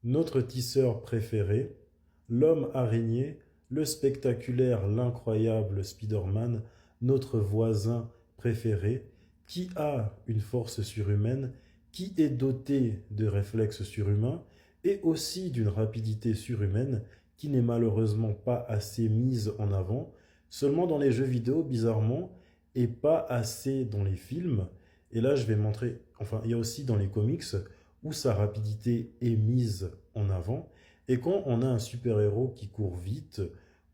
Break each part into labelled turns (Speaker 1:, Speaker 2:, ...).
Speaker 1: notre tisseur préféré, l'homme araignée, le spectaculaire, l'incroyable Spider-Man, notre voisin préféré, qui a une force surhumaine, qui est doté de réflexes surhumains et aussi d'une rapidité surhumaine qui n'est malheureusement pas assez mise en avant, seulement dans les jeux vidéo, bizarrement, et pas assez dans les films. Et là, je vais montrer, enfin, il y a aussi dans les comics où sa rapidité est mise en avant. Et quand on a un super-héros qui court vite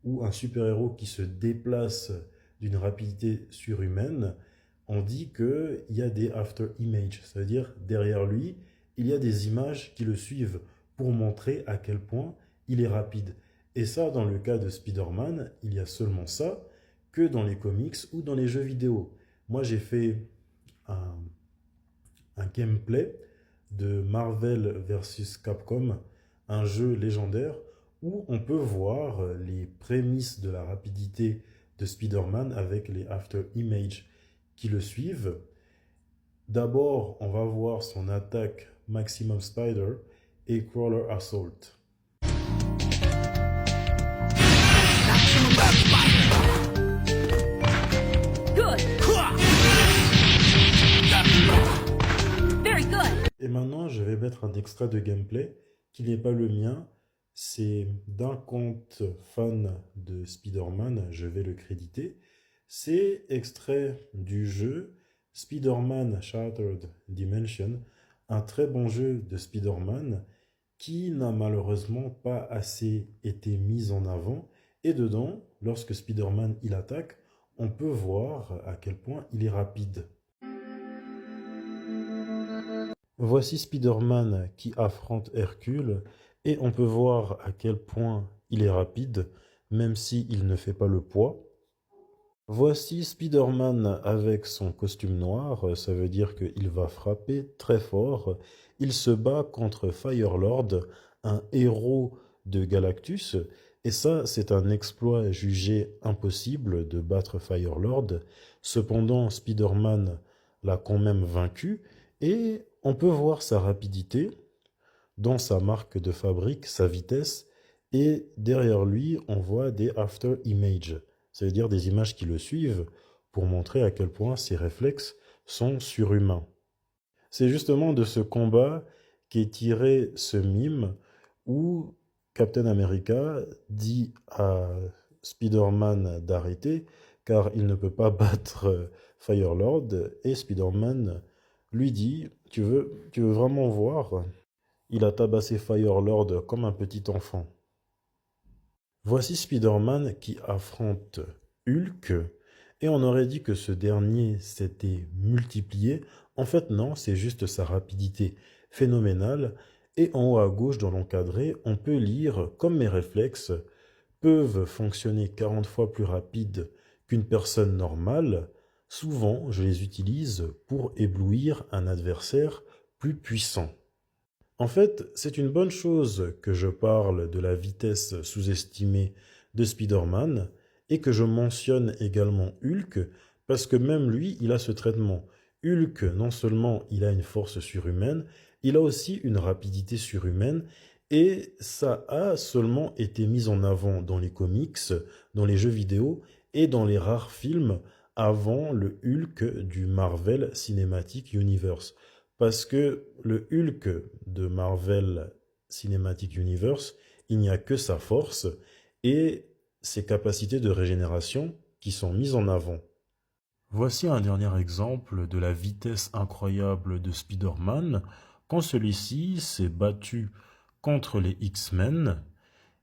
Speaker 1: ou un super-héros qui se déplace d'une rapidité surhumaine, on dit qu'il y a des after images, ça veut dire derrière lui, il y a des images qui le suivent pour montrer à quel point il est rapide. Et ça, dans le cas de Spider-Man, il y a seulement ça que dans les comics ou dans les jeux vidéo. Moi, j'ai fait un, un gameplay de Marvel versus Capcom, un jeu légendaire où on peut voir les prémices de la rapidité de Spider-Man avec les after images qui le suivent. D'abord, on va voir son attaque Maximum Spider et Crawler Assault. Et maintenant, je vais mettre un extrait de gameplay qui n'est pas le mien. C'est d'un compte fan de Spider-Man, je vais le créditer. C'est extrait du jeu Spider-Man Shattered Dimension, un très bon jeu de Spider-Man qui n'a malheureusement pas assez été mis en avant. Et dedans, lorsque Spider-Man il attaque, on peut voir à quel point il est rapide. Voici Spider-Man qui affronte Hercule et on peut voir à quel point il est rapide, même s'il ne fait pas le poids. Voici Spider-Man avec son costume noir, ça veut dire qu'il va frapper très fort. Il se bat contre Firelord, un héros de Galactus, et ça c'est un exploit jugé impossible de battre Firelord. Cependant, Spider-Man l'a quand même vaincu, et on peut voir sa rapidité dans sa marque de fabrique, sa vitesse, et derrière lui on voit des after images. Ça veut dire des images qui le suivent pour montrer à quel point ses réflexes sont surhumains. C'est justement de ce combat qu'est tiré ce mime où Captain America dit à Spider-Man d'arrêter car il ne peut pas battre Firelord et Spider-Man lui dit tu veux vraiment voir? Il a tabassé Firelord comme un petit enfant. Voici Spider-Man qui affronte Hulk, et on aurait dit que ce dernier s'était multiplié. En fait, non, c'est juste sa rapidité phénoménale. Et en haut à gauche, dans l'encadré, on peut lire « Comme mes réflexes peuvent fonctionner 40 fois plus rapide qu'une personne normale, souvent je les utilise pour éblouir un adversaire plus puissant. » En fait, c'est une bonne chose que je parle de la vitesse sous-estimée de Spider-Man et que je mentionne également Hulk parce que même lui, il a ce traitement. Hulk, non seulement il a une force surhumaine, il a aussi une rapidité surhumaine et ça a seulement été mis en avant dans les comics, dans les jeux vidéo et dans les rares films avant le Hulk du Marvel Cinematic Universe. Parce que le Hulk de Marvel Cinematic Universe, il n'y a que sa force et ses capacités de régénération qui sont mises en avant. Voici un dernier exemple de la vitesse incroyable de Spider-Man quand celui-ci s'est battu contre les X-Men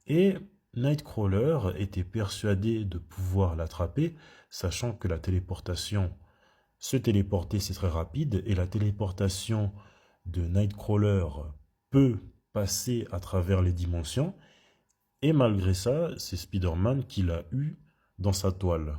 Speaker 1: et Nightcrawler était persuadé de pouvoir l'attraper, sachant que la téléportation se téléporter, c'est très rapide et la téléportation de Nightcrawler peut passer à travers les dimensions. Et malgré ça, c'est Spider-Man qui l'a eu dans sa toile.